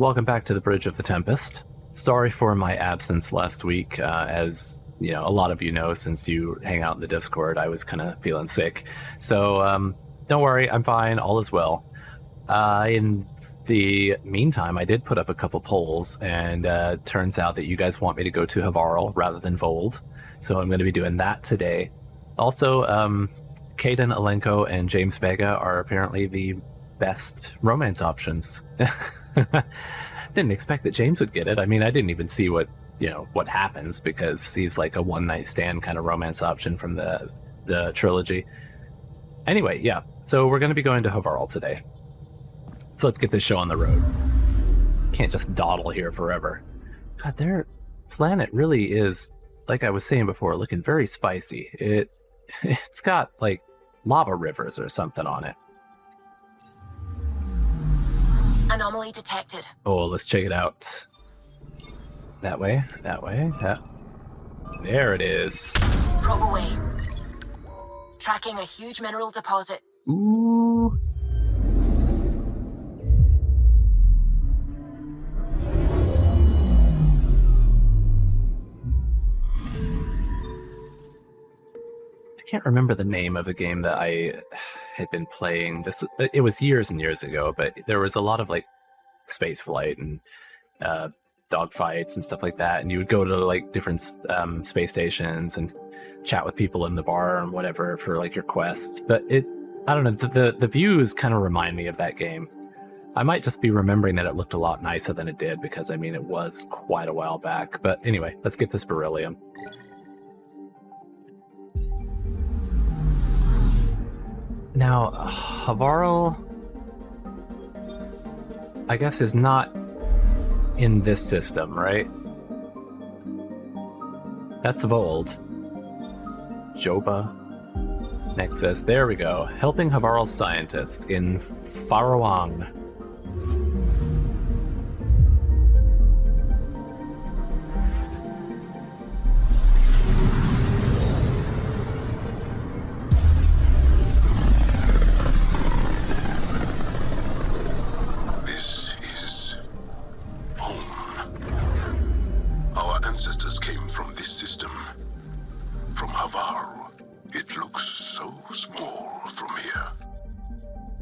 welcome back to the Bridge of the Tempest. Sorry for my absence last week. As you know, a lot of you know, since you hang out in the Discord, I was kind of feeling sick. So don't worry, I'm fine, all is well. In the meantime, I did put up a couple polls, and turns out that you guys want me to go to Havarl rather than Vold. So I'm going to be doing that today. Also, Caden Alenko and James Vega are apparently the best romance options. Didn't expect that James would get it. I mean, I didn't even see what happens, because he's like a one-night stand kind of romance option from the trilogy. Anyway, yeah, so we're going to be going to Havarl today. So let's get this show on the road. Can't just dawdle here forever. God, their planet really is, like I was saying before, looking very spicy. It's got like lava rivers or something on it. Anomaly detected. Oh, let's check it out. That way, that. There it is. Probe away. Tracking a huge mineral deposit. Ooh. I can't remember the name of the game that I had been playing. It was years and years ago, but there was a lot of like space flight and dogfights and stuff like that, and you would go to like different space stations and chat with people in the bar and whatever for like your quests. But I don't know, the views kind of remind me of that game. I might just be remembering that it looked a lot nicer than it did, because I mean it was quite a while back. But anyway, let's get this beryllium. Now, Havarl, I guess, is not in this system, right? That's Vold. Joba. Nexus. There we go. Helping Havarl scientists in Farawang.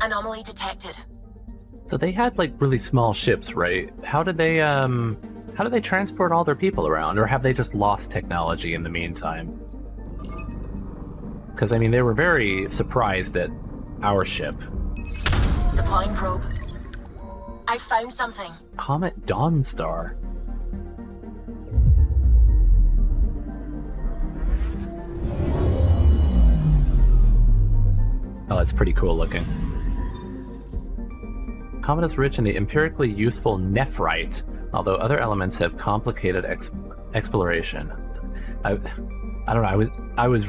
Anomaly detected. So they had like really small ships, right? How did they transport all their people around, or have they just lost technology in the meantime? Because I mean, they were very surprised at our ship. Deploying probe. I found something. Comet Dawnstar. Oh, that's pretty cool looking. Comet is rich in the empirically useful nephrite, although other elements have complicated exploration. I don't know, I was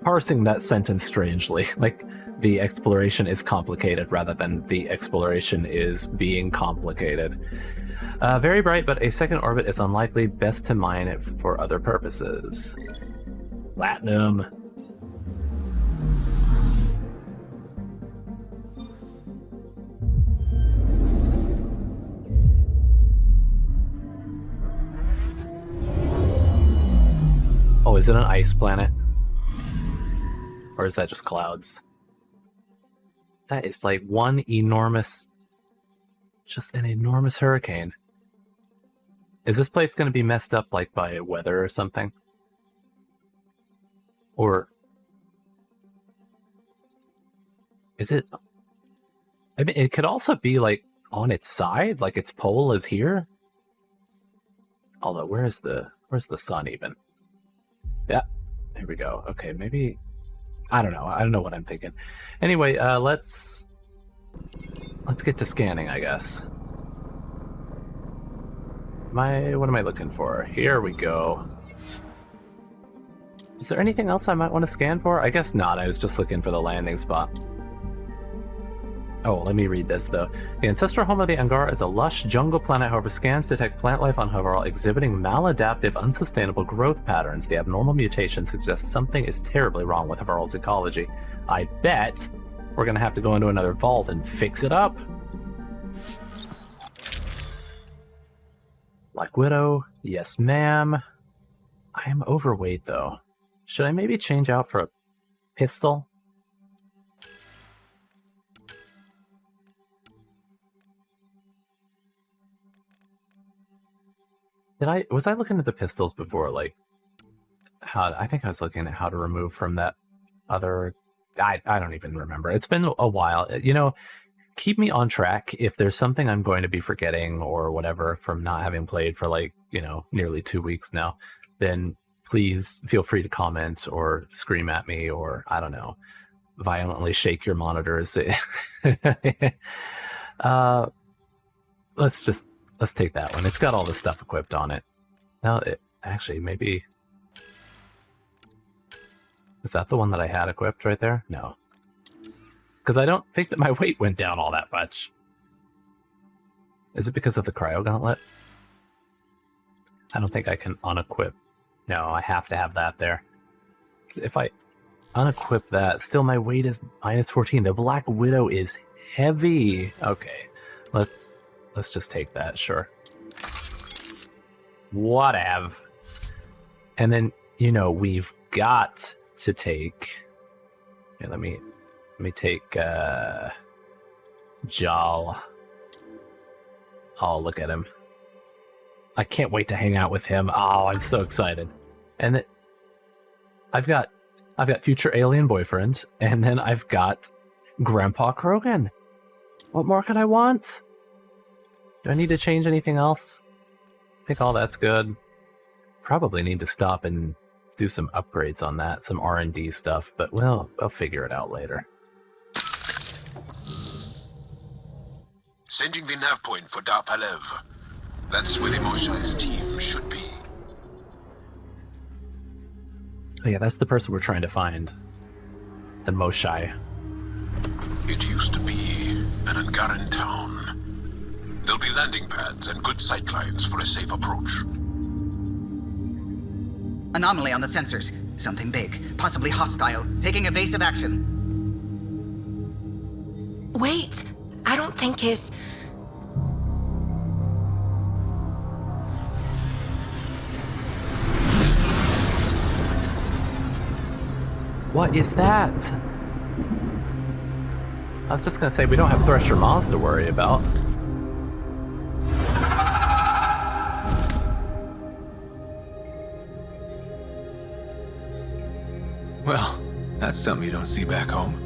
parsing that sentence strangely. Like, the exploration is complicated rather than the exploration is being complicated. Very bright, but a second orbit is unlikely. Best to mine it for other purposes. Platinum. Oh, is it an ice planet? Or is that just clouds? That is like one enormous... just an enormous hurricane. Is this place going to be messed up like by weather or something? Or... is it... I mean, it could also be like on its side, like its pole is here. Although, where's the sun even? Yeah, there we go. Okay, maybe... I don't know what I'm thinking. Anyway, let's get to scanning, I guess. What am I looking for? Here we go. Is there anything else I might want to scan for? I guess not. I was just looking for the landing spot. Oh, let me read this, though. The ancestral home of the Angara is a lush jungle planet. However, scans detect plant life on Havarl exhibiting maladaptive, unsustainable growth patterns. The abnormal mutation suggests something is terribly wrong with Havarl's ecology. I bet we're going to have to go into another vault and fix it up. Black Widow, yes ma'am. I am overweight though. Should I maybe change out for a pistol? Was I looking at the pistols before, like I think I was looking at how to remove from that other, I don't even remember. It's been a while. You know, keep me on track. If there's something I'm going to be forgetting or whatever from not having played for like, you know, nearly 2 weeks now, then please feel free to comment or scream at me or, I don't know, violently shake your monitors. Let's take that one. It's got all the stuff equipped on it. Now, actually, maybe... Is that the one that I had equipped right there? No. Because I don't think that my weight went down all that much. Is it because of the cryo gauntlet? I don't think I can unequip. No, I have to have that there. So if I unequip that, still my weight is minus 14. The Black Widow is heavy. Okay, let's just take that, sure. Whatever. And then, you know, we've got to take... Okay, let me take Jal. Oh, look at him. I can't wait to hang out with him. Oh, I'm so excited. And then I've got future alien boyfriend, and then I've got Grandpa Krogan. What more could I want? Do I need to change anything else? I think all that's good. Probably need to stop and do some upgrades on that, some R&D stuff, but we'll figure it out later. Sending the nav point for Darpalev. That's where the Moshai's team should be. Oh yeah, that's the person we're trying to find. The Moshai. It used to be an Angaran town. There'll be landing pads and good sightlines for a safe approach. Anomaly on the sensors. Something big, possibly hostile, taking evasive action. Wait, I don't think his... What is that? I was just gonna say, we don't have Thresher Maws to worry about. Well, that's something you don't see back home.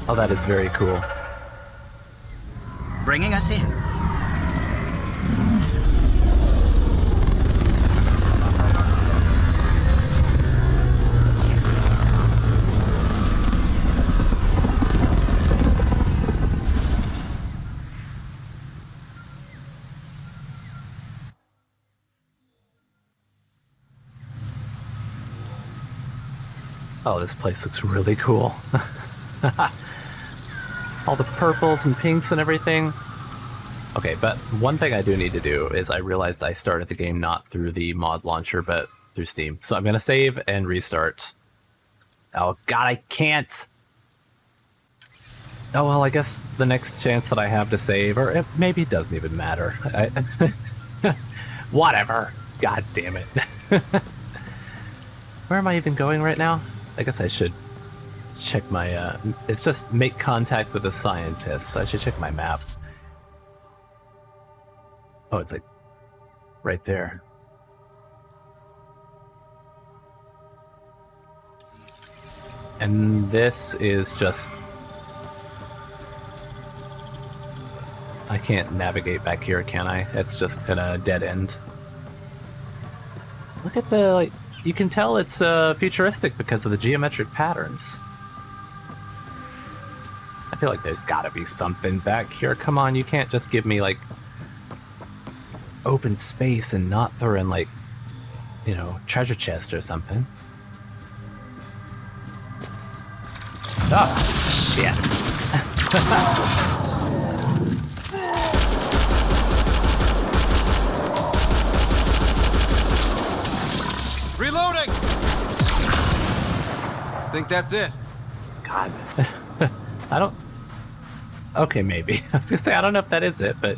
Oh, that is very cool. Bringing us in. Oh, this place looks really cool. All the purples and pinks and everything. Okay, but one thing I do need to do is I realized I started the game not through the mod launcher, but through Steam. So I'm going to save and restart. Oh, God, I can't. Oh, well, I guess the next chance that I have to save, or maybe it doesn't even matter. Whatever. God damn it. Where am I even going right now? I guess I should check my, it's just make contact with the scientists. I should check my map. Oh, it's like right there. And this is just... I can't navigate back here, can I? It's just gonna dead end. Look at the, like, you can tell it's futuristic because of the geometric patterns. I feel like there's gotta be something back here. Come on, you can't just give me, like, open space and not throw in, like, you know, treasure chest or something. Oh, shit. Reloading! Think that's it? God. I don't... Okay, maybe. I was gonna say, I don't know if that is it, but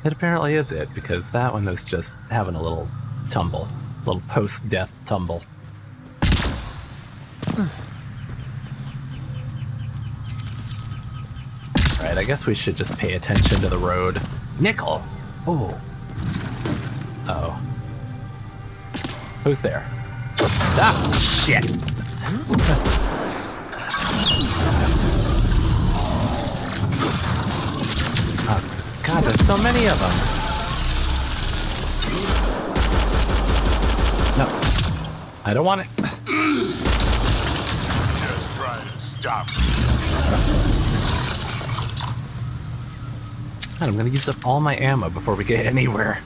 it apparently is it, because that one was just having a little tumble. A little post-death tumble. Alright, I guess we should just pay attention to the road. Nickel! Oh. Uh-oh. Who's there? Ah, shit! Oh, God, there's so many of them. No. I don't want it. Just try to stop. God, I'm gonna use up all my ammo before we get anywhere.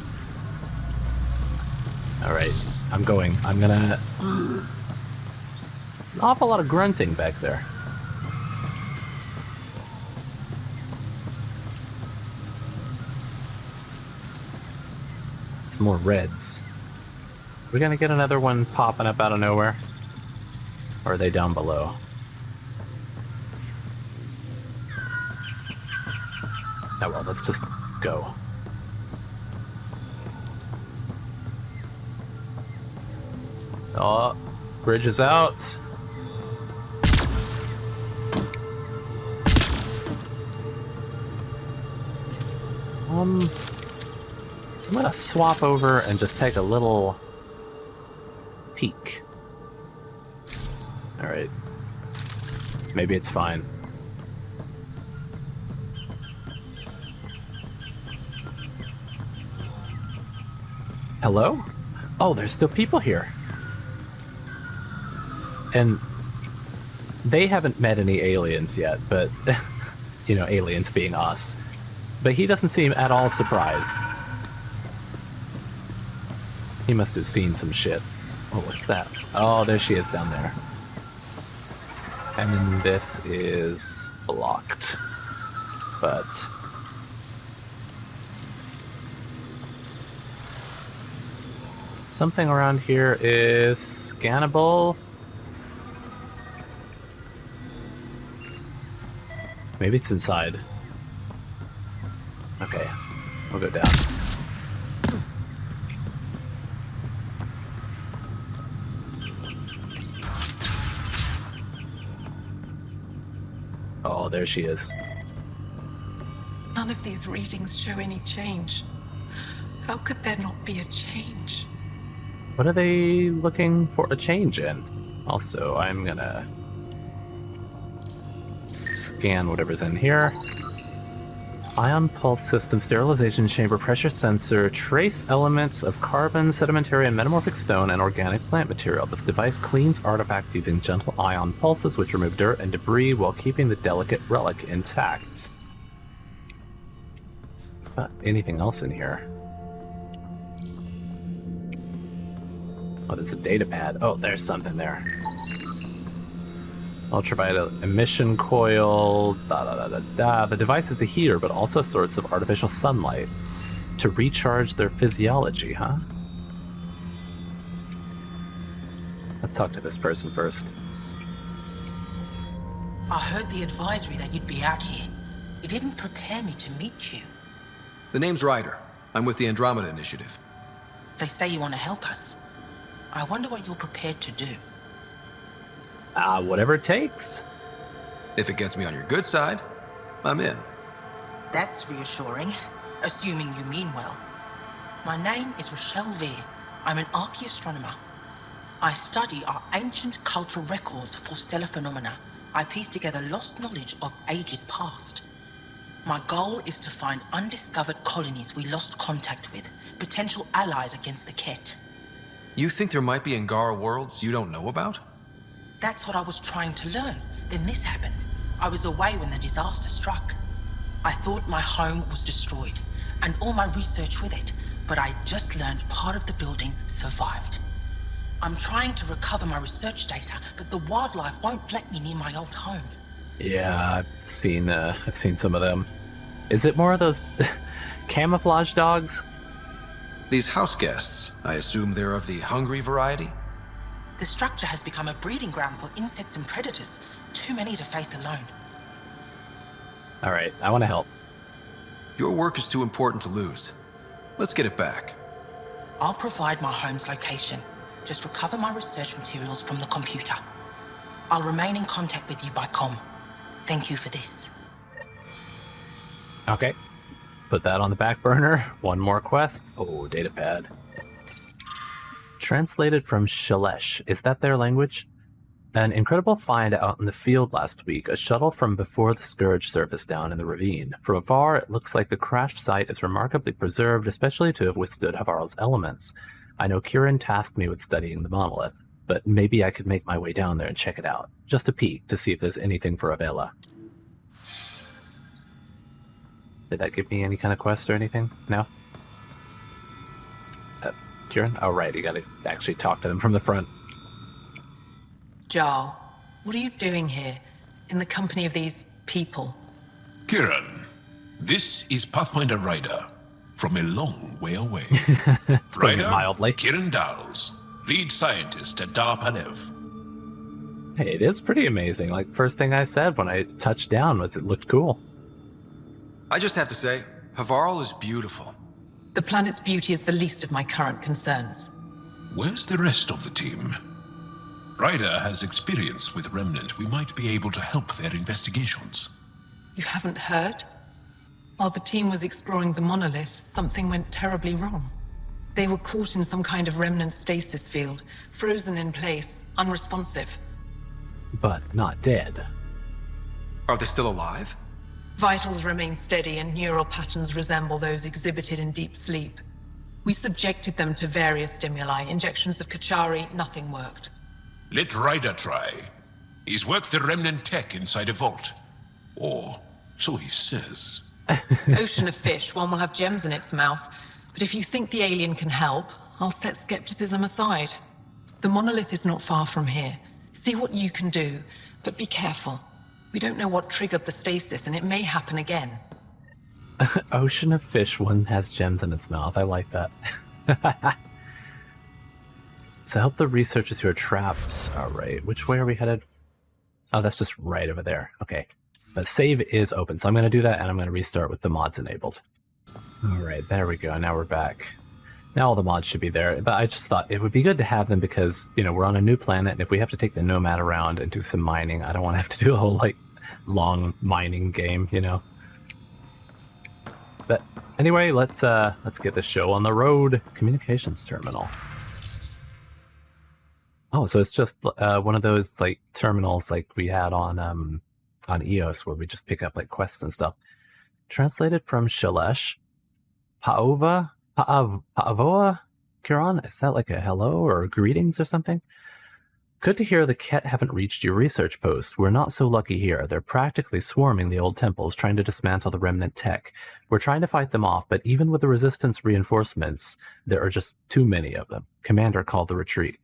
Alright, I'm going. I'm gonna... There's an awful lot of grunting back there. It's more reds. We're gonna get another one popping up out of nowhere? Or are they down below? Oh well, let's just go. Oh, bridge is out. I'm gonna swap over and just take a little peek. Alright. Maybe it's fine. Hello? Oh, there's still people here. And they haven't met any aliens yet, but, you know, aliens being us. But he doesn't seem at all surprised. He must have seen some shit. Oh, what's that? Oh, there she is down there. And then this is blocked. But... something around here is scannable. Maybe it's inside. Okay, we'll go down. Oh, there she is. None of these readings show any change. How could there not be a change? What are they looking for a change in? Also, I'm gonna scan whatever's in here. Ion pulse system, sterilization chamber, pressure sensor, trace elements of carbon, sedimentary and metamorphic stone, and organic plant material. This device cleans artifacts using gentle ion pulses, which remove dirt and debris while keeping the delicate relic intact. Anything else in here? Oh, there's a data pad. Oh, there's something there. Ultraviolet emission coil, The device is a heater, but also a source of artificial sunlight to recharge their physiology, huh? Let's talk to this person first. I heard the advisory that you'd be out here. It didn't prepare me to meet you. The name's Ryder. I'm with the Andromeda Initiative. They say you want to help us. I wonder what you're prepared to do. Whatever it takes. If it gets me on your good side, I'm in. That's reassuring, assuming you mean well. My name is Rochelle Vere. I'm an archaeoastronomer. I study our ancient cultural records for stellar phenomena. I piece together lost knowledge of ages past. My goal is to find undiscovered colonies we lost contact with, potential allies against the Ket. You think there might be Angara worlds you don't know about? That's what I was trying to learn. Then this happened. I was away when the disaster struck. I thought my home was destroyed, and all my research with it, but I just learned part of the building survived. I'm trying to recover my research data, but the wildlife won't let me near my old home. Yeah, I've seen some of them. Is it more of those camouflage dogs? These house guests, I assume they're of the hungry variety? The structure has become a breeding ground for insects and predators, too many to face alone. All right, I want to help. Your work is too important to lose. Let's get it back. I'll provide my home's location. Just recover my research materials from the computer. I'll remain in contact with you by comm. Thank you for this. Okay. Put that on the back burner. One more quest. Oh, datapad. Translated from Shalesh. Is that their language? An incredible find out in the field last week. A shuttle from before the Scourge surfaced down in the ravine. From afar, it looks like the crashed site is remarkably preserved, especially to have withstood Havarl's elements. I know Kieran tasked me with studying the monolith, but maybe I could make my way down there and check it out. Just a peek to see if there's anything for Avela. Did that give me any kind of quest or anything? No? Kieran? Oh, right, you gotta actually talk to them from the front. Jarl, what are you doing here, in the company of these people? Kieran, this is Pathfinder Ryder, from a long way away. It's putting it mildly. Kieran Dowles, lead scientist at Dar Palev. Hey, it is pretty amazing. Like, first thing I said when I touched down was it looked cool. I just have to say, Havarl is beautiful. The planet's beauty is the least of my current concerns. Where's the rest of the team? Ryder has experience with Remnant. We might be able to help their investigations. You haven't heard? While the team was exploring the monolith, something went terribly wrong. They were caught in some kind of remnant stasis field, frozen in place, unresponsive. But not dead. Are they still alive? Vitals remain steady and neural patterns resemble those exhibited in deep sleep. We subjected them to various stimuli, injections of Kachari, nothing worked. Let Ryder try. He's worked the Remnant tech inside a vault. Or so he says. Ocean of fish, one will have gems in its mouth. But if you think the alien can help, I'll set skepticism aside. The monolith is not far from here. See what you can do, but be careful. We don't know what triggered the stasis, and it may happen again. Ocean of fish, one has gems in its mouth. I like that. So help the researchers who are trapped. All right, which way are we headed? Oh, that's just right over there. Okay. But save is open, so I'm going to do that, and I'm going to restart with the mods enabled. All right, there we go. Now we're back. Now all the mods should be there, but I just thought it would be good to have them because, you know, we're on a new planet, and if we have to take the Nomad around and do some mining, I don't want to have to do a whole, like, long mining game, you know? But anyway, let's get the show on the road. Communications terminal. Oh, so it's just one of those, like, terminals like we had on EOS where we just pick up, like, quests and stuff. Translated from Shalesh. Paavoa, Kieran? Is that like a hello or greetings or something? Good to hear the Ket haven't reached your research post. We're not so lucky here. They're practically swarming the old temples, trying to dismantle the remnant tech. We're trying to fight them off, but even with the resistance reinforcements, there are just too many of them. Commander called the retreat.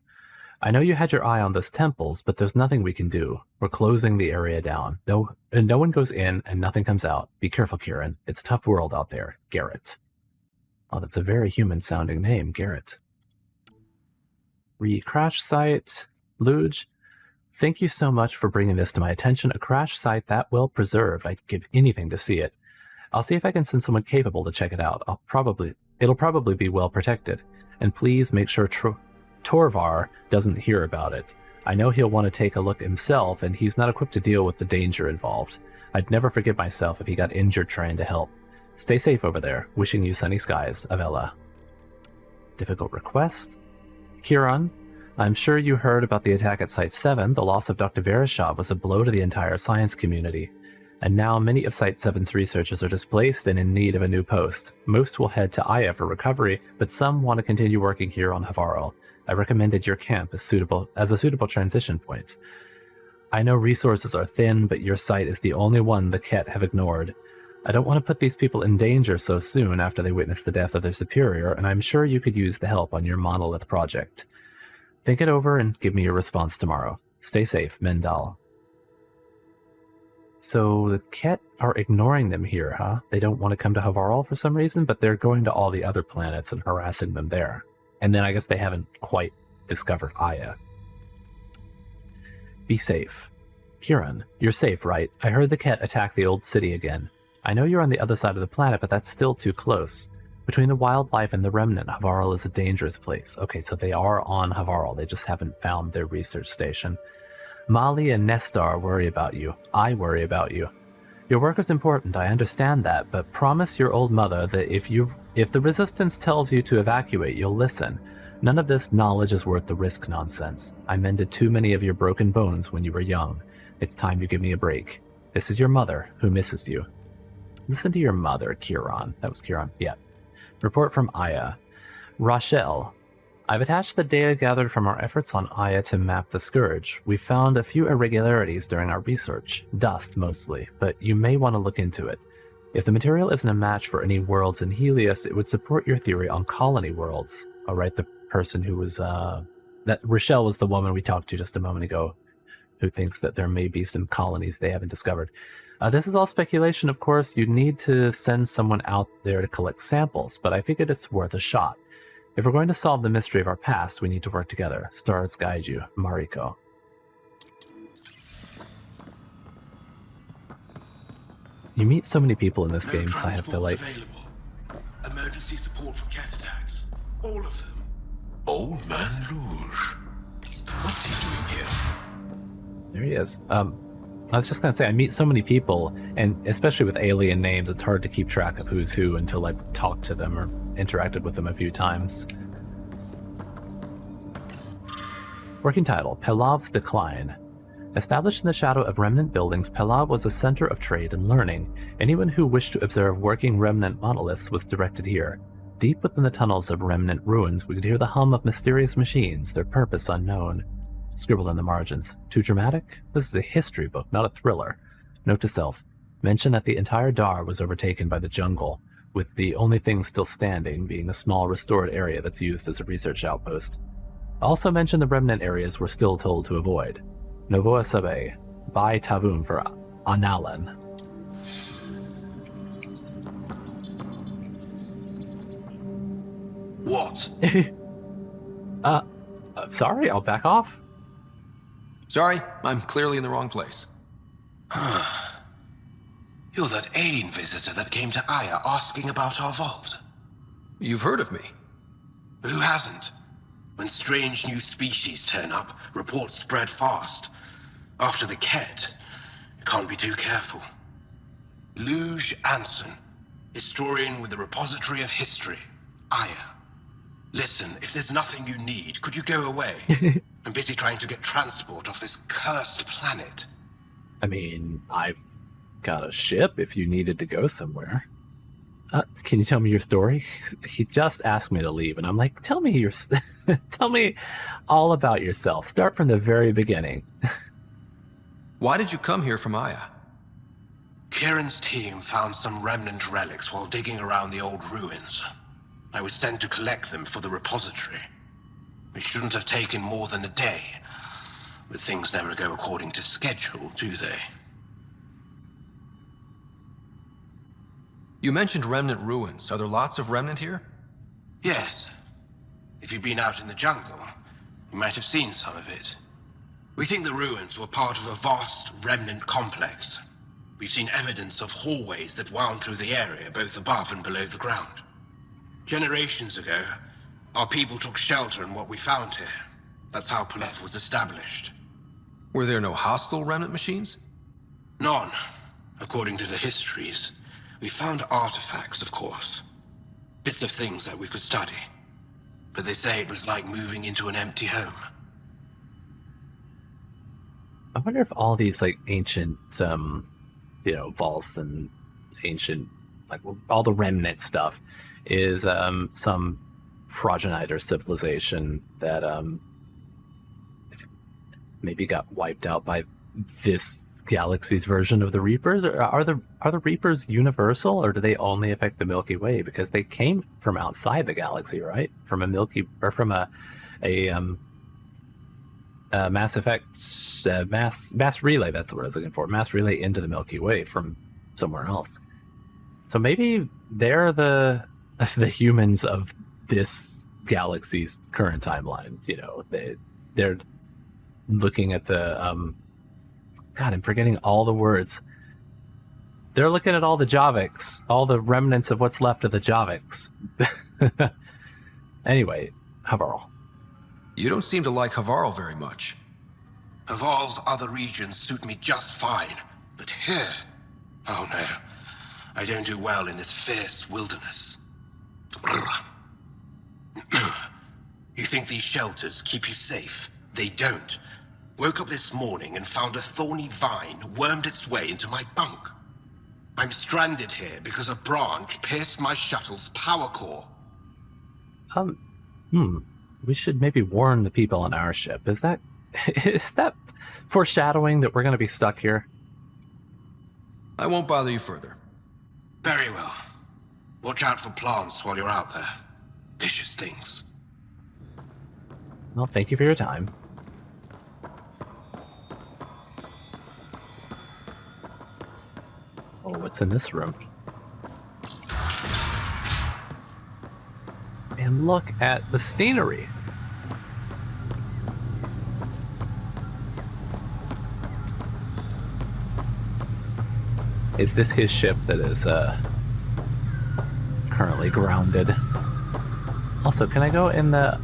I know you had your eye on those temples, but there's nothing we can do. We're closing the area down. No one goes in and nothing comes out. Be careful, Kieran. It's a tough world out there. Garrett. Oh, that's a very human-sounding name, Garrett. Crash site. Luge, thank you so much for bringing this to my attention. A crash site that well preserved. I'd give anything to see it. I'll see if I can send someone capable to check it out. It'll probably be well protected. And please make sure Torvar doesn't hear about it. I know he'll want to take a look himself, and he's not equipped to deal with the danger involved. I'd never forgive myself if he got injured trying to help. Stay safe over there. Wishing you sunny skies, Avela. Difficult request? Kieran, I'm sure you heard about the attack at Site 7. The loss of Dr. Vereshov was a blow to the entire science community. And now many of Site 7's researchers are displaced and in need of a new post. Most will head to Aya for recovery, but some want to continue working here on Havarl. I recommended your camp as a suitable transition point. I know resources are thin, but your site is the only one the Ket have ignored. I don't want to put these people in danger so soon after they witness the death of their superior, and I'm sure you could use the help on your monolith project. Think it over and give me your response tomorrow. Stay safe, Mendal. So the Ket are ignoring them here, huh? They don't want to come to Havarl for some reason, but they're going to all the other planets and harassing them there. And then I guess they haven't quite discovered Aya. Be safe. Kieran, you're safe, right? I heard the Ket attack the old city again. I know you're on the other side of the planet, but that's still too close. Between the wildlife and the remnant, Havarl is a dangerous place. Okay, so they are on Havarl. They just haven't found their research station. Mali and Nestar worry about you. I worry about you. Your work is important, I understand that, but promise your old mother that if the Resistance tells you to evacuate, you'll listen. None of this knowledge is worth the risk nonsense. I mended too many of your broken bones when you were young. It's time you give me a break. This is your mother, who misses you. Listen to your mother, Kieran. That was Kieran. Yeah. Report from Aya. Rochelle. I've attached the data gathered from our efforts on Aya to map the Scourge. We found a few irregularities during our research. Dust, mostly, but you may want to look into it. If the material isn't a match for any worlds in Helios, it would support your theory on colony worlds. All right, the person who was, that Rochelle was the woman we talked to just a moment ago, who thinks that there may be some colonies they haven't discovered. This is all speculation, of course. You'd need to send someone out there to collect samples, but I figured it's worth a shot. If we're going to solve the mystery of our past, we need to work together. Stars guide you. Mariko. You meet so many people in this game, so I have to, like... Available. Emergency support for cat attacks. All of them. Old Man Luge. What's he doing here? There he is. I was just going to say, I meet so many people, and especially with alien names, it's hard to keep track of who's who until I've talked to them or interacted with them a few times. Working title, Pelav's Decline. Established in the shadow of remnant buildings, Pelav was a center of trade and learning. Anyone who wished to observe working remnant monoliths was directed here. Deep within the tunnels of remnant ruins, we could hear the hum of mysterious machines, their purpose unknown. Scribbled in the margins. Too dramatic? This is a history book, not a thriller. Note to self. Mention that the entire Dar was overtaken by the jungle, with the only thing still standing being a small restored area that's used as a research outpost. Also mention the remnant areas we're still told to avoid. Novoa Sabe. By Tavum for Analan. What? Sorry, I'll back off. Sorry, I'm clearly in the wrong place. You're that alien visitor that came to Aya asking about our vault. You've heard of me. Who hasn't? When strange new species turn up, reports spread fast. After the Ket, you can't be too careful. Luge Anson, historian with the Repository of History, Aya. Listen, if there's nothing you need, could you go away? I'm busy trying to get transport off this cursed planet. I mean, I've got a ship if you needed to go somewhere. Can you tell me your story? He just asked me to leave, and I'm like, tell me tell me all about yourself. Start from the very beginning. Why did you come here from Aya? Kieran's team found some remnant relics while digging around the old ruins. I was sent to collect them for the repository. It shouldn't have taken more than a day, but things never go according to schedule, do they? You mentioned remnant ruins. Are there lots of remnant here? Yes. If you've been out in the jungle, you might have seen some of it. We think the ruins were part of a vast remnant complex. We've seen evidence of hallways that wound through the area, both above and below the ground. Generations ago, our people took shelter in what we found here. That's how Palev was established. Were there no hostile remnant machines? None, according to the histories. We found artifacts, of course. Bits of things that we could study. But they say it was like moving into an empty home. I wonder if all these, like, ancient, vaults and ancient, like, all the remnant stuff is some progenitor civilization that maybe got wiped out by this galaxy's version of the Reapers. Or are the Reapers universal, or do they only affect the Milky Way? Because they came from outside the galaxy, right? From a Mass Effect mass relay. That's what I was looking for. Mass relay into the Milky Way from somewhere else. So maybe they're the humans of this galaxy's current timeline. You know, they're looking at the God, I'm forgetting all the words. They're looking at all the Javiks, all the remnants of what's left of the Javiks. Anyway, Havarl. You don't seem to like Havarl very much. Havarl's other regions suit me just fine, but here... Oh no, I don't do well in this fierce wilderness. You think these shelters keep you safe? They don't. Woke up this morning and found a thorny vine wormed its way into my bunk. I'm stranded here because a branch pierced my shuttle's power core. We should maybe warn the people on our ship. Is that foreshadowing that we're going to be stuck here? I won't bother you further. Very well. Watch out for plants while you're out there. Vicious things. Well, thank you for your time. Oh, what's in this room? And look at the scenery. Is this his ship that is currently grounded? Also, can I go in the...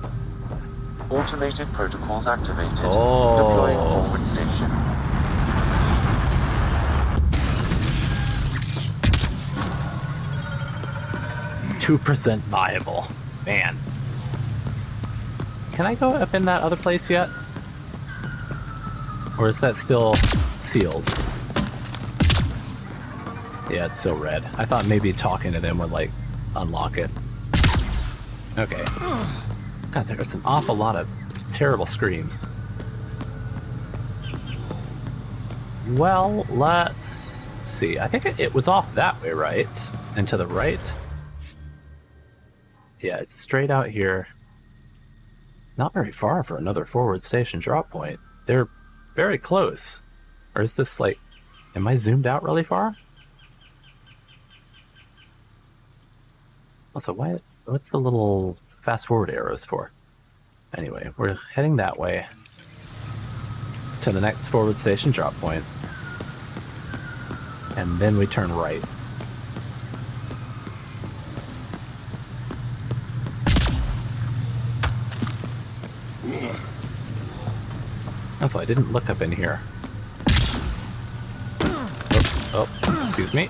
Automated protocols activated. Oh. Deploying forward station. %2 viable. Man. Can I go up in that other place yet? Or is that still sealed? Yeah, it's still red. I thought maybe talking to them would, like, unlock it. Okay. God, there's an awful lot of terrible screams. Well, let's see. I think it was off that way, right? And to the right? Yeah, it's straight out here. Not very far for another forward station drop point. They're very close. Or is this like... Am I zoomed out really far? Also, what's the little fast forward arrows for? Anyway, we're heading that way to the next forward station drop point. And then we turn right. Also, I didn't look up in here. Oh, excuse me.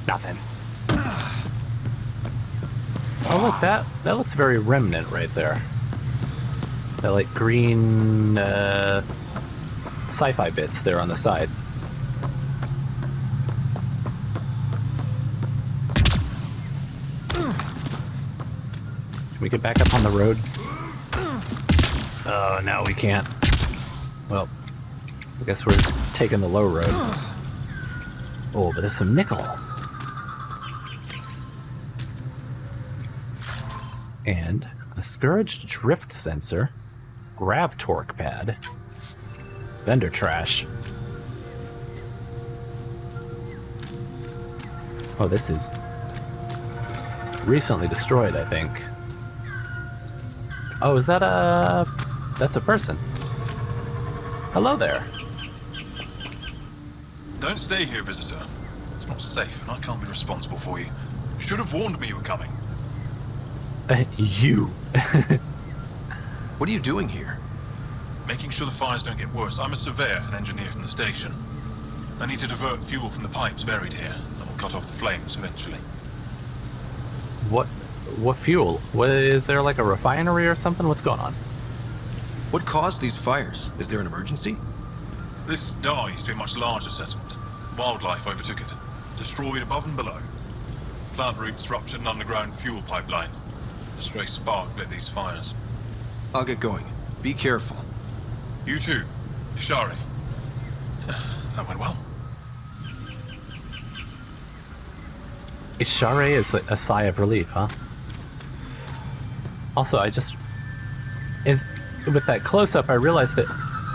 Nothing. Oh, look, that looks very remnant right there. That, like, green, sci-fi bits there on the side. Can we get back up on the road? Oh, no, we can't. Well, I guess we're taking the low road. Oh, but there's some nickel. And a scourged drift sensor, grav torque pad, vendor trash. Oh, this is recently destroyed, I think. Oh, is that that's a person. Hello there. Don't stay here, visitor. It's not safe, and I can't be responsible for you. Should have warned me you were coming. You. What are you doing here? Making sure the fires don't get worse. I'm a surveyor and engineer from the station. I need to divert fuel from the pipes buried here. That will cut off the flames eventually. What fuel? Is there like a refinery or something? What's going on? What caused these fires? Is there an emergency? This Dar used to be a much larger settlement. Wildlife overtook it, destroyed above and below. Plant roots ruptured an underground fuel pipeline. A stray spark lit these fires. I'll get going. Be careful. You too, Ishari. That went well. Ishare is a sigh of relief, huh? Also, with that close-up, I realized that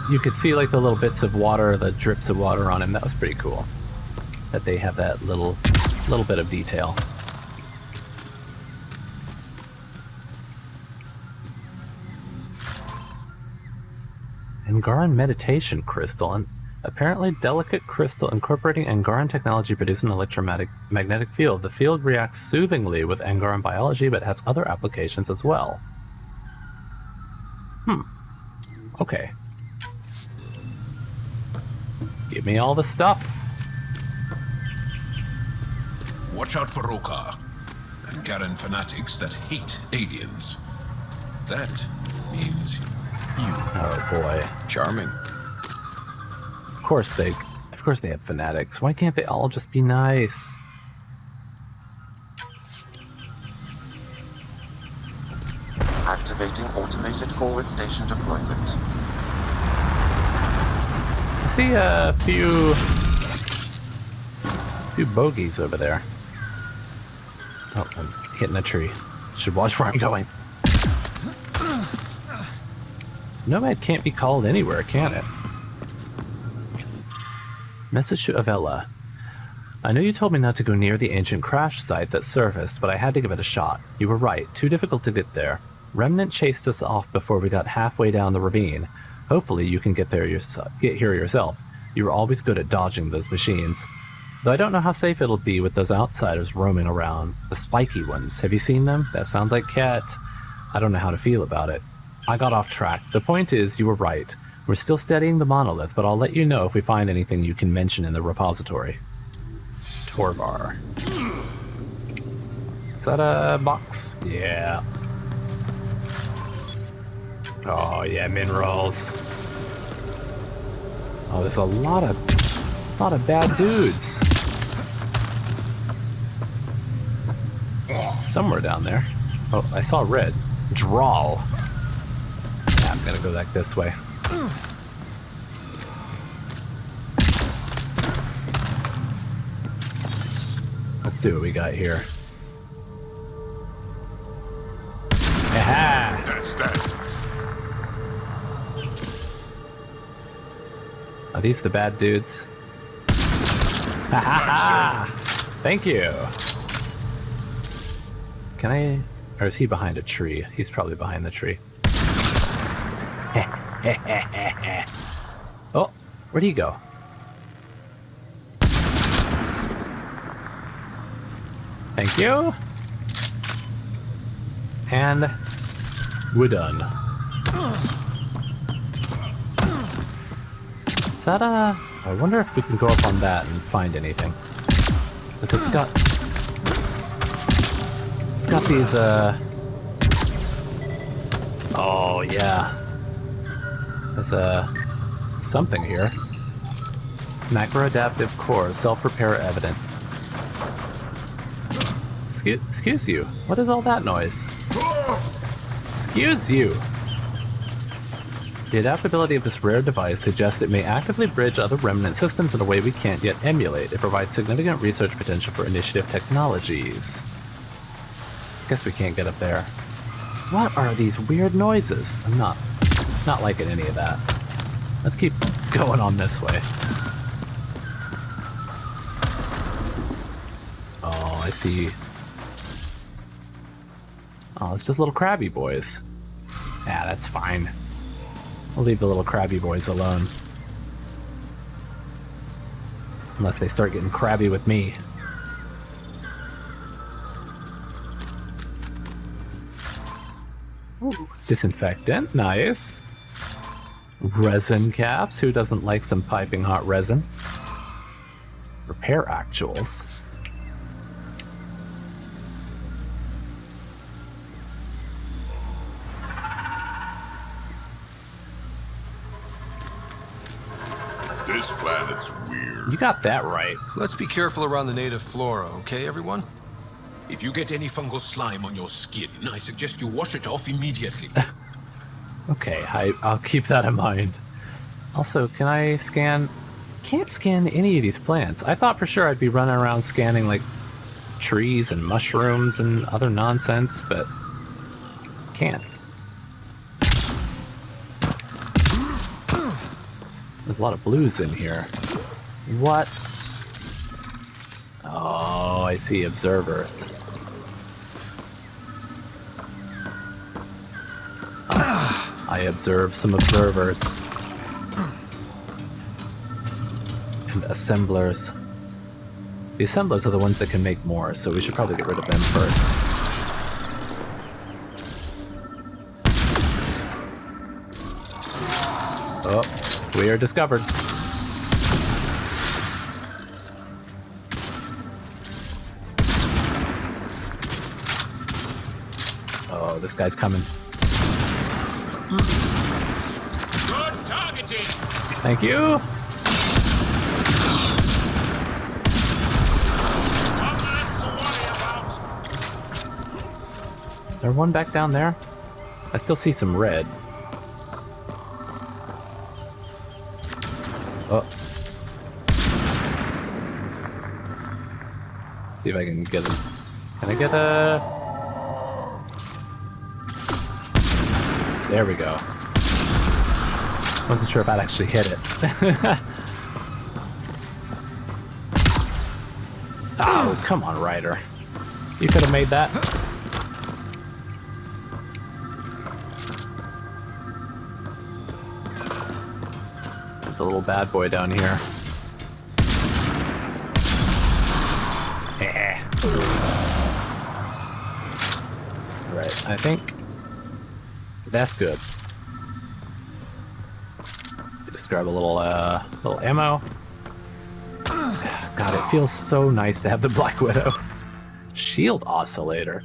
you could see like the little bits of water, the drips of water on him. That was pretty cool. That they have that little bit of detail. Angaran meditation crystal. An apparently delicate crystal incorporating Angaran technology produces an electromagnetic field. The field reacts soothingly with Angaran biology, but has other applications as well. Okay. Give me all the stuff. Watch out for Rokar and Garen fanatics that hate aliens. That means you. Oh boy. Charming. Of course they have fanatics. Why can't they all just be nice? Activating automated forward station deployment. I see a few bogeys over there. Oh, I'm hitting a tree. Should watch where I'm going. Nomad can't be called anywhere, can it? Message to Avella. I know you told me not to go near the ancient crash site that surfaced, but I had to give it a shot. You were right. Too difficult to get there. Remnant chased us off before we got halfway down the ravine. Hopefully you can get here yourself. You were always good at dodging those machines. Though I don't know how safe it'll be with those outsiders roaming around. The spiky ones. Have you seen them? That sounds like Cat. I don't know how to feel about it. I got off track. The point is, you were right. We're still studying the monolith, but I'll let you know if we find anything you can mention in the repository. Torvar. Is that a box? Yeah. Oh yeah, minerals. Oh, there's a lot of bad dudes. Somewhere down there. Oh, I saw red. Drawl. Yeah, I'm gonna go back this way. Let's see what we got here. Aha! That's that. Are these the bad dudes? Ha ha ha! Thank you. Can I? Or is he behind a tree? He's probably behind the tree. Oh, where'd he go? Thank you. And we're done. Is that I wonder if we can go up on that and find anything. Because it's got these, oh yeah. There's something here. Macro-adaptive core, self-repair evident. Excuse you. What is all that noise? Excuse you. The adaptability of this rare device suggests it may actively bridge other remnant systems in a way we can't yet emulate. It provides significant research potential for initiative technologies. Guess we can't get up there. What are these weird noises? I'm not liking any of that. Let's keep going on this way. Oh, I see. Oh, it's just little crabby boys. Yeah, that's fine. We'll leave the little crabby boys alone. Unless they start getting crabby with me. Ooh, disinfectant, nice. Resin caps, who doesn't like some piping hot resin? Repair actuals. This planet's weird. You got that right. Let's be careful around the native flora, okay, everyone? If you get any fungal slime on your skin, I suggest you wash it off immediately. Okay, I'll keep that in mind. Also, can I scan? Can't scan any of these plants. I thought for sure I'd be running around scanning like trees and mushrooms and other nonsense, but can't. There's a lot of blues in here. What? Oh, I see observers. I observe some observers. mentioned assemblers. The assemblers are the ones that can make more, so we should probably get rid of them first. Oh, we are discovered. Oh, this guy's coming. Good targeting! Thank you. One less to worry about. Is there one back down there? I still see some red. Oh. See if I can get him. Can I get a... There we go. Wasn't sure if I'd actually hit it. Oh, come on, Ryder. You could have made that. There's a little bad boy down here. Right, I think that's good. Just grab a little ammo. God, it feels so nice to have the Black Widow. Shield oscillator.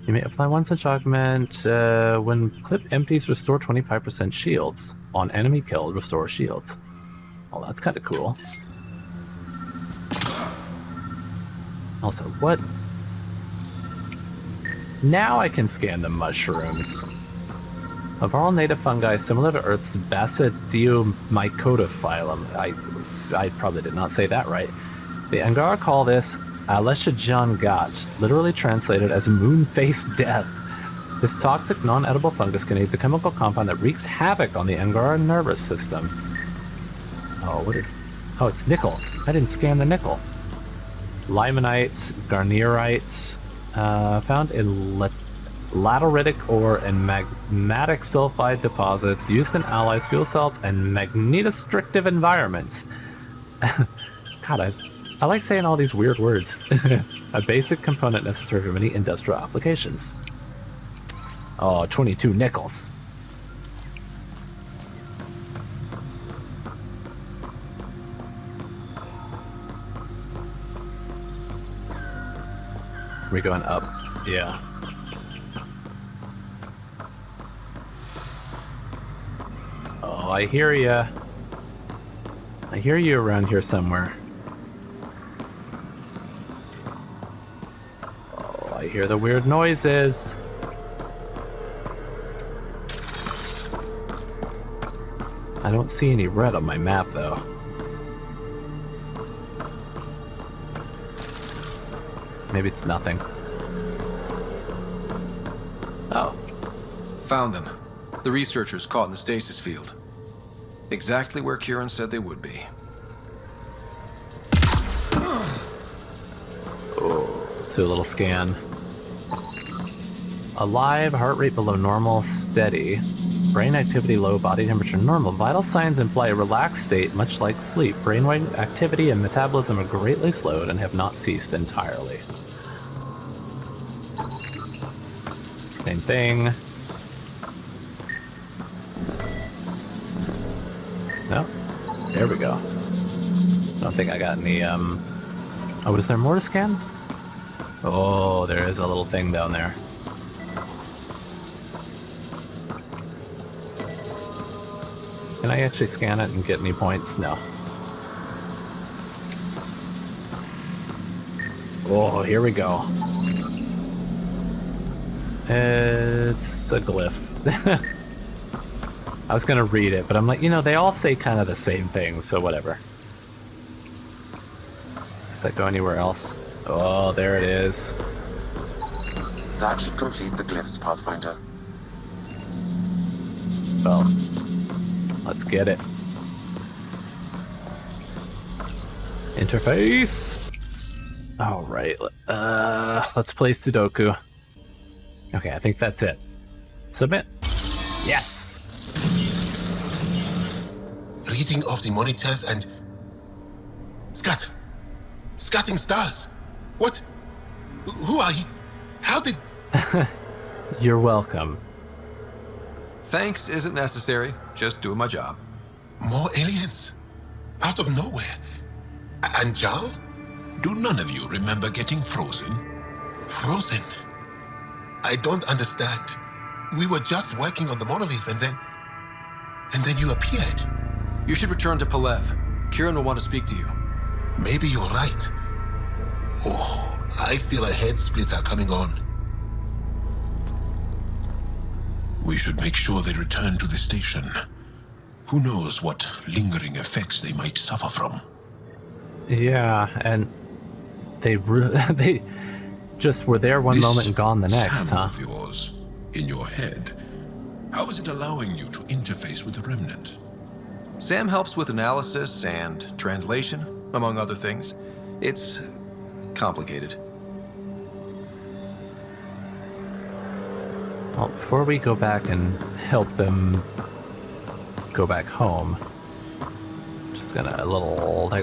You may apply 1 such augment. When clip empties, restore 25% shields. On enemy killed, restore shields. Oh, that's kind of cool. Also, what? Now I can scan the mushrooms. Havarl native fungi similar to Earth's Basidiomycota phylum. I probably did not say that right. The Angara call this Aleshajangat, literally translated as moon-faced death. This toxic, non-edible fungus contains a chemical compound that wreaks havoc on the Angara nervous system. Oh, what is... Oh, it's nickel. I didn't scan the nickel. Limonite, garnierite, found in lateritic ore and magmatic sulfide deposits used in allies, fuel cells, and magnetostrictive environments. God, I like saying all these weird words. A basic component necessary for many industrial applications. Oh, 22 nickels. We're going up. Yeah. Oh, I hear ya. I hear you around here somewhere. Oh, I hear the weird noises. I don't see any red on my map, though. Maybe it's nothing. Oh. Found them. The researchers caught in the stasis field. Exactly where Kieran said they would be. Oh, let's do a little scan. Alive, heart rate below normal, steady. Brain activity low, body temperature normal. Vital signs imply a relaxed state, much like sleep. Brainwave activity and metabolism are greatly slowed and have not ceased entirely. Same thing. No? There we go. I don't think I got any, Oh, was there more to scan? Oh, there is a little thing down there. Can I actually scan it and get any points? No. Oh, here we go. It's a glyph. I was gonna read it, but I'm like, you know, they all say kind of the same thing, so whatever. Does that go anywhere else? Oh, there it is. That should complete the glyphs, Pathfinder. Well, let's get it. Interface. All right. Let's play Sudoku. Okay, I think that's it. Submit. Yes. Reading of the monitors and Scat! Scatting stars! What? Who are you? How did... You're welcome. Thanks isn't necessary. Just doing my job. More aliens? Out of nowhere? And Jarl? Do none of you remember getting frozen? Frozen? I don't understand. We were just working on the monolith and then you appeared. You should return to Palev. Kieran will want to speak to you. Maybe you're right. Oh, I feel a head splitter coming on. We should make sure they return to the station. Who knows what lingering effects they might suffer from. Yeah, and they just were there one moment and gone the next, Sam huh? of yours, in your head, how is it allowing you to interface with the Remnant? Sam helps with analysis and translation, among other things. It's complicated. Well, before we go back and help them go back home, just gonna take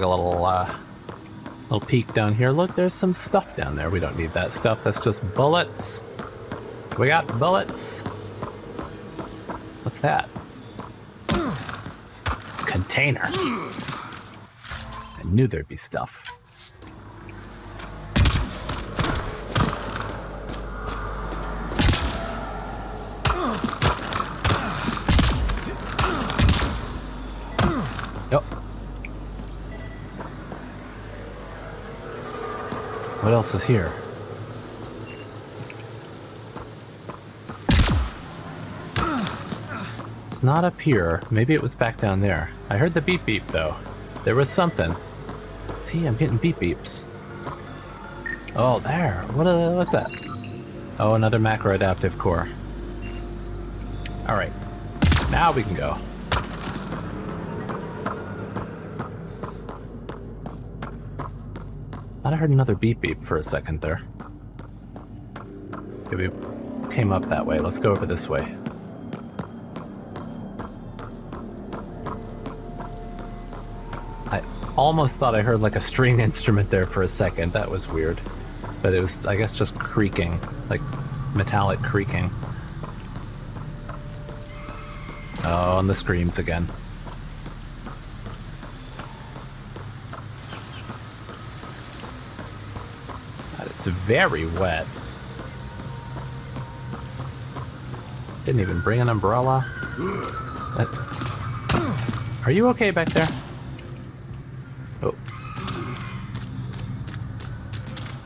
a little peek down here. Look, there's some stuff down there. We don't need that stuff. That's just bullets. We got bullets. What's that? Container. I knew there'd be stuff. Yep. What else is here? It's not up here. Maybe it was back down there. I heard the beep beep though. There was something. See, I'm getting beep beeps. Oh, there. What's that? Oh, another macro-adaptive core. Alright. Now we can go. Thought I heard another beep beep for a second there. Okay, we came up that way. Let's go over this way. I almost thought I heard like a string instrument there for a second. That was weird. But it was, I guess, just creaking. Like metallic creaking. Oh, and the screams again. It's very wet. Didn't even bring an umbrella. Are you okay back there? Oh.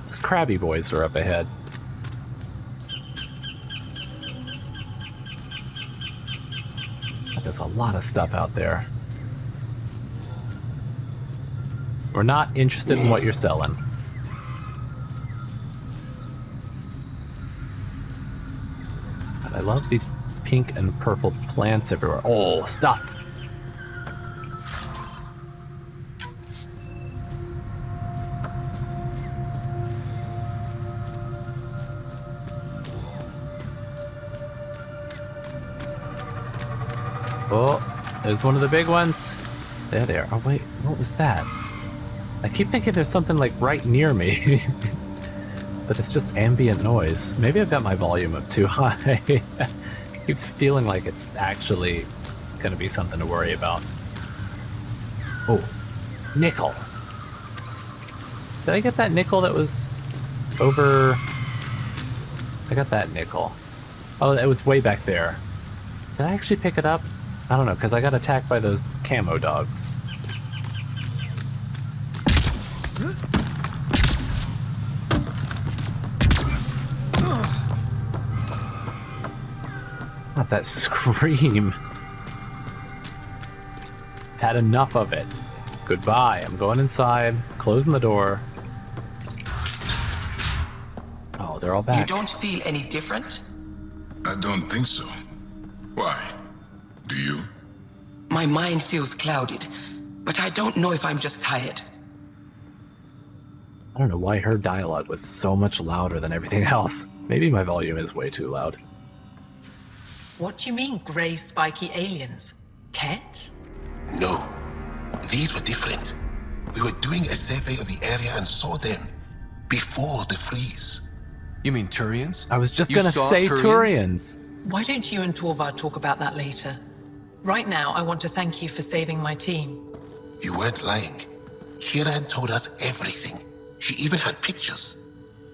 Those crabby boys are up ahead. There's a lot of stuff out there. We're not interested in what you're selling. I love these pink and purple plants everywhere. Oh, stuff! Oh, there's one of the big ones. There they are. Oh, wait, what was that? I keep thinking there's something like right near me. But it's just ambient noise. Maybe I've got my volume up too high. Keeps feeling like it's actually gonna be something to worry about. Oh, nickel. Did I get that nickel that was over? I got that nickel. Oh, it was way back there. Did I actually pick it up? I don't know, because I got attacked by those camo dogs. Not that scream. I've had enough of it. Goodbye. I'm going inside, closing the door. Oh, they're all back. You don't feel any different? I don't think so. Why? Do you? My mind feels clouded, but I don't know if I'm just tired. I don't know why her dialogue was so much louder than everything else. Maybe my volume is way too loud. What do you mean, grey spiky aliens? Ket? No. These were different. We were doing a survey of the area and saw them before the freeze. You mean Turians? I was just You gonna saw say Turians. Why don't you and Torvar talk about that later? Right now, I want to thank you for saving my team. You weren't lying. Kira had told us everything. She even had pictures.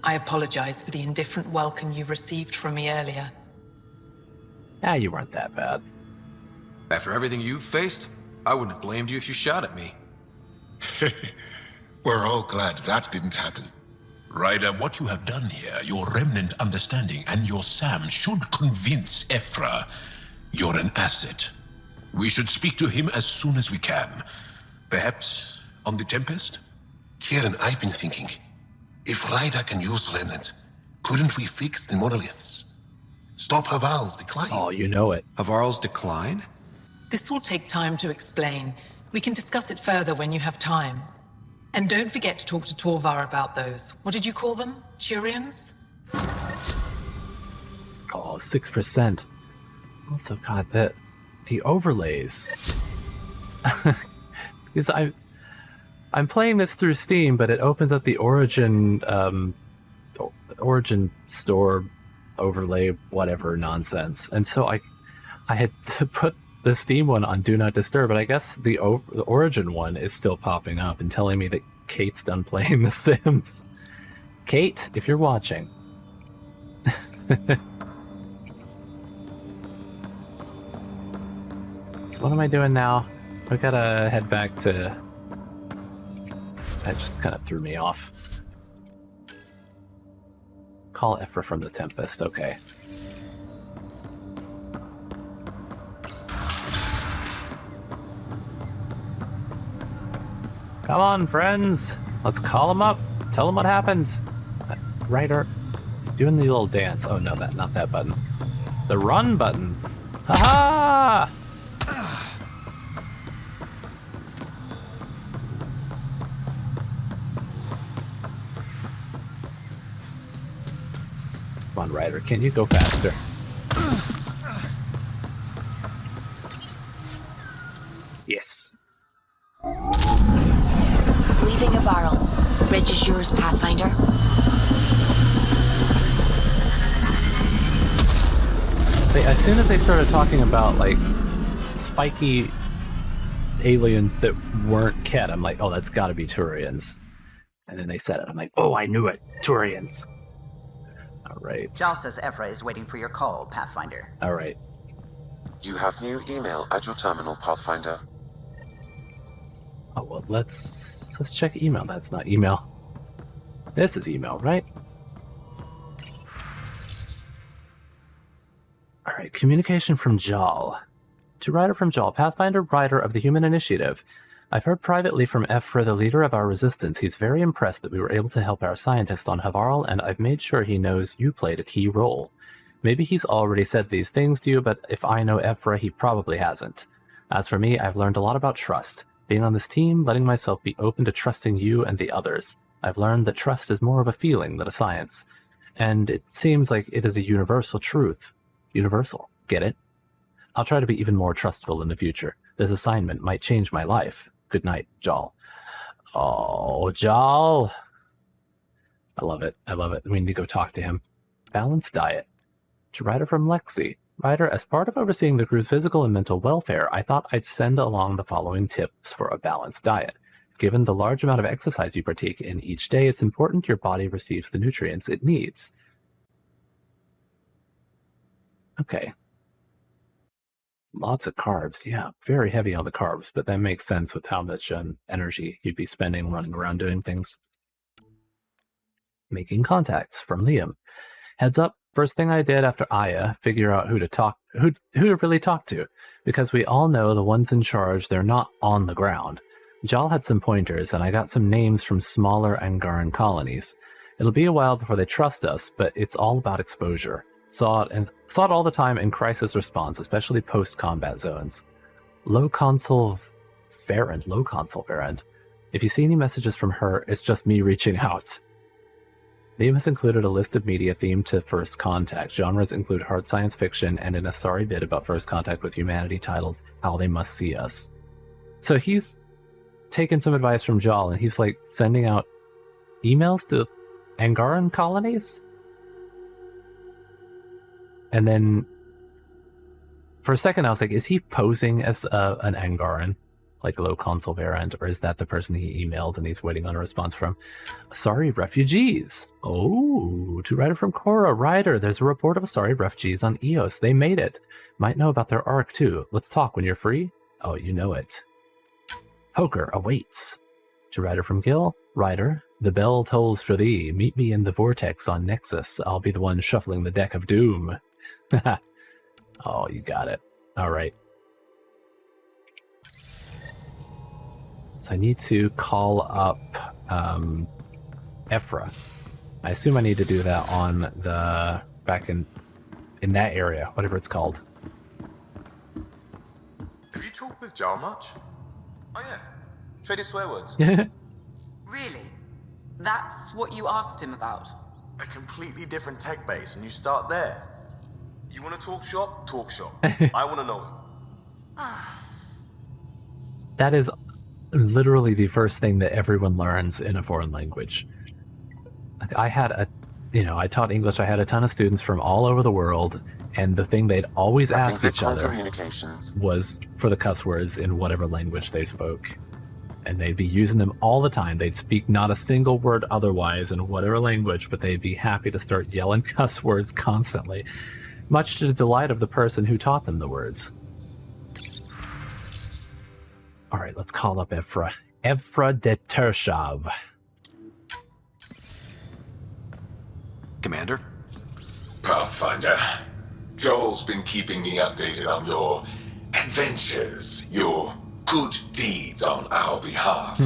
I apologize for the indifferent welcome you received from me earlier. Ah, you weren't that bad. After everything you've faced, I wouldn't have blamed you if you shot at me. We're all glad that didn't happen. Ryder, what you have done here, your remnant understanding and your Sam should convince Ephra you're an asset. We should speak to him as soon as we can. Perhaps on the Tempest? Kieran, I've been thinking, if Ryder can use remnants, couldn't we fix the monoliths? Stop Havarl's decline? Oh, you know it. Havarl's decline? This will take time to explain. We can discuss it further when you have time. And don't forget to talk to Torvar about those. What did you call them? Turians? Oh, 6%. Also, God, the overlays. Because I'm playing this through Steam, but it opens up the Origin store overlay, whatever nonsense, and so I had to put the Steam one on Do Not Disturb, but I guess the Origin one is still popping up and telling me that Kate's done playing The Sims. Kate, if you're watching. So what am I doing now? I gotta head back to... That just kind of threw me off. Call Ephra from the Tempest, okay. Come on, friends. Let's call him up. Tell him what happened. Ryder, doing the little dance. Oh no, not that button. The run button. Ha-ha! Come on, Ryder, can you go faster? Yes. Leaving Havarl. Bridge is yours, Pathfinder. As soon as they started talking about, like, spiky aliens that weren't Ket, I'm like, oh, that's gotta be Turians. And then they said it. I'm like, oh, I knew it. Turians. All right. Jal says Ephra is waiting for your call, Pathfinder. All right. You have new email at your terminal, Pathfinder. Oh, well, let's check email. That's not email. This is email, right? All right, communication from Jal. To Ryder from Jal, Pathfinder Ryder of the Human Initiative. I've heard privately from Ephra, the leader of our resistance. He's very impressed that we were able to help our scientists on Havarl, and I've made sure he knows you played a key role. Maybe he's already said these things to you, but if I know Ephra, he probably hasn't. As for me, I've learned a lot about trust. Being on this team, letting myself be open to trusting you and the others. I've learned that trust is more of a feeling than a science. And it seems like it is a universal truth. Universal. Get it? I'll try to be even more trustful in the future. This assignment might change my life. Good night, Jal. Oh, Jal. I love it. I love it. We need to go talk to him. Balanced diet. To Ryder from Lexi. Ryder, as part of overseeing the crew's physical and mental welfare, I thought I'd send along the following tips for a balanced diet. Given the large amount of exercise you partake in each day, it's important your body receives the nutrients it needs. Okay. Lots of carbs. Yeah, very heavy on the carbs, but that makes sense with how much energy you'd be spending running around doing things. Making contacts from Liam. Heads up, first thing I did after Aya, figure out who to really talk to, because we all know the ones in charge, they're not on the ground. Jal had some pointers, and I got some names from smaller Angaran colonies. It'll be a while before they trust us, but it's all about exposure. Saw it all the time in crisis response, especially post-combat zones. Low console variant. If you see any messages from her, it's just me reaching out. Liam has included a list of media themed to First Contact. Genres include hard science fiction and an Asari vid about First Contact with humanity titled How They Must See Us. So he's taken some advice from Jal, and he's like sending out emails to Angaran colonies. And then for a second I was like, is he posing as an Angaran, like a low console variant, or is that the person he emailed and he's waiting on a response from? Sorry, refugees. Oh, to Ryder from Korra. Ryder, there's a report of sorry refugees on Eos. They made it. Might know about their arc too. Let's talk when you're free. Oh, you know it. Poker awaits. To Ryder from Gil. Ryder, the bell tolls for thee. Meet me in the vortex on Nexus. I'll be the one shuffling the deck of doom. Oh, you got it. All right. So I need to call up Ephra. I assume I need to do that on the back in that area, whatever it's called. Have you talked with Jar much? Oh yeah, traded swear words. Really? That's what you asked him about? A completely different tech base, and you start there. You want to talk shop? Talk shop. I want to know him. That is literally the first thing that everyone learns in a foreign language. Like I taught English. I had a ton of students from all over the world, and the thing they'd always ask each other was for the cuss words in whatever language they spoke. And they'd be using them all the time. They'd speak not a single word otherwise in whatever language, but they'd be happy to start yelling cuss words constantly, much to the delight of the person who taught them the words. All right, let's call up Ephra. Ephra de Tershav. Commander? Pathfinder, Joel's been keeping me updated on your adventures, your good deeds on our behalf.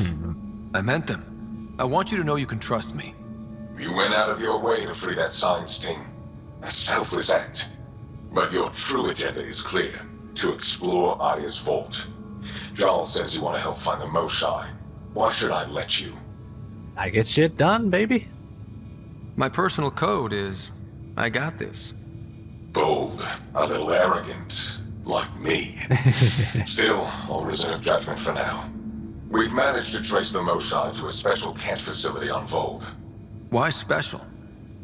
I meant them. I want you to know you can trust me. You went out of your way to free that science team. A selfless act. But your true agenda is clear. To explore Aya's vault. Joel says you want to help find the Moshai. Why should I let you? I get shit done, baby. My personal code is, I got this. Bold, a little arrogant, like me. Still, I'll reserve judgment for now. We've managed to trace the Moshai to a special Kent facility on Vold. Why special?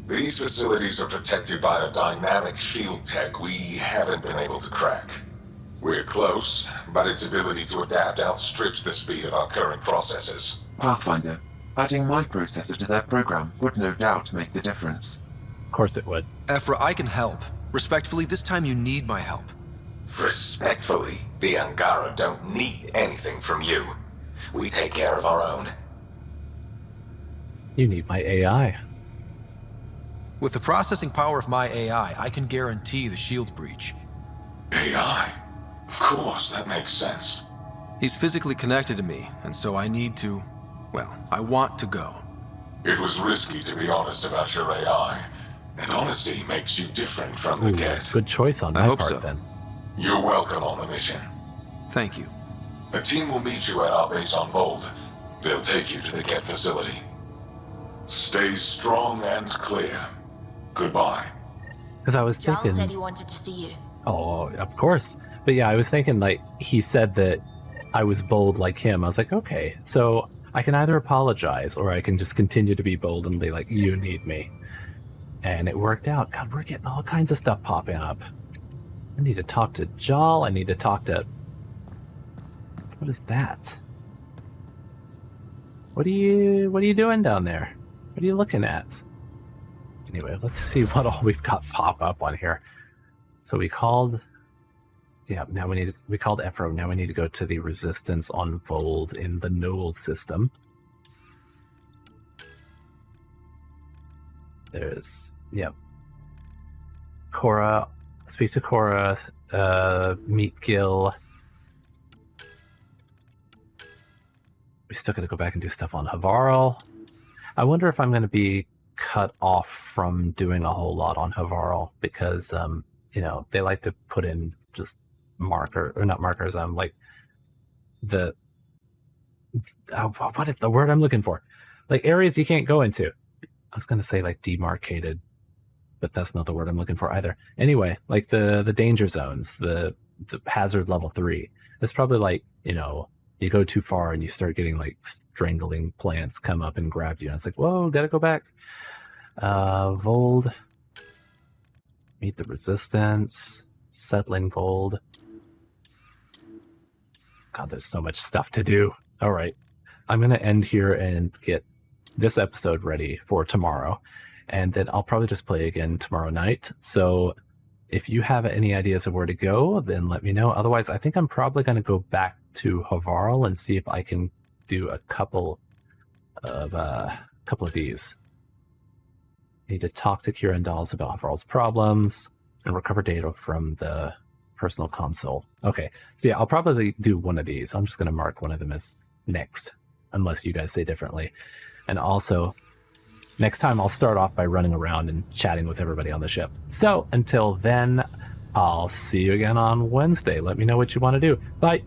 These facilities are protected by a dynamic shield tech we haven't been able to crack. We're close, but its ability to adapt outstrips the speed of our current processors. Pathfinder, adding my processor to their program would no doubt make the difference. Of course it would. Ephra, I can help. Respectfully, this time you need my help. Respectfully, the Angara don't need anything from you. We take care of our own. You need my AI. With the processing power of my AI, I can guarantee the shield breach. AI? Of course, that makes sense. He's physically connected to me, and so I need to... well, I want to go. It was risky to be honest about your AI, and honesty makes you different from the get. Good choice on I my hope part, so. then. You're welcome on the mission. Thank you. A team will meet you at our base on Vold. They'll take you to the Get facility. Stay strong and clear. Goodbye. Because I was Giles thinking... said he wanted to see you. Oh, of course. But yeah, I was thinking, like, he said that I was bold like him. I was like, okay, so I can either apologize or I can just continue to be bold and be like, you need me. And it worked out. God, we're getting all kinds of stuff popping up. I need to talk to Jal. I need to talk to... What is that? What are you doing down there? What are you looking at? Anyway, let's see what all we've got pop up on here. So we called... Yeah, now we called Ephro. Now we need to go to the Resistance on Vold in the Knoll system. There's... Yep. Korra. Speak to Korra. Meet Gil. We still got to go back and do stuff on Havarl. I wonder if I'm going to be cut off from doing a whole lot on Havarl because, you know, they like to put in just not markers, like the, what is the word I'm looking for? Like areas you can't go into. I was going to say like demarcated, but that's not the word I'm looking for either. Anyway, like the danger zones, the hazard level 3. It's probably like, you know, you go too far and you start getting like strangling plants come up and grab you. And it's like, whoa, gotta go back. Vold. Meet the resistance. Settling Vold. God, there's so much stuff to do. All right. I'm going to end here and get this episode ready for tomorrow. And then I'll probably just play again tomorrow night. So if you have any ideas of where to go, then let me know. Otherwise, I think I'm probably going to go back to Havarl and see if I can do a couple of these. Need to talk to Kira and Dolls about Havarl's problems and recover data from the personal console. Okay, so yeah, I'll probably do one of these. I'm just going to mark one of them as next, unless you guys say differently. And also, next time I'll start off by running around and chatting with everybody on the ship. So until then, I'll see you again on Wednesday. Let me know what you want to do. Bye.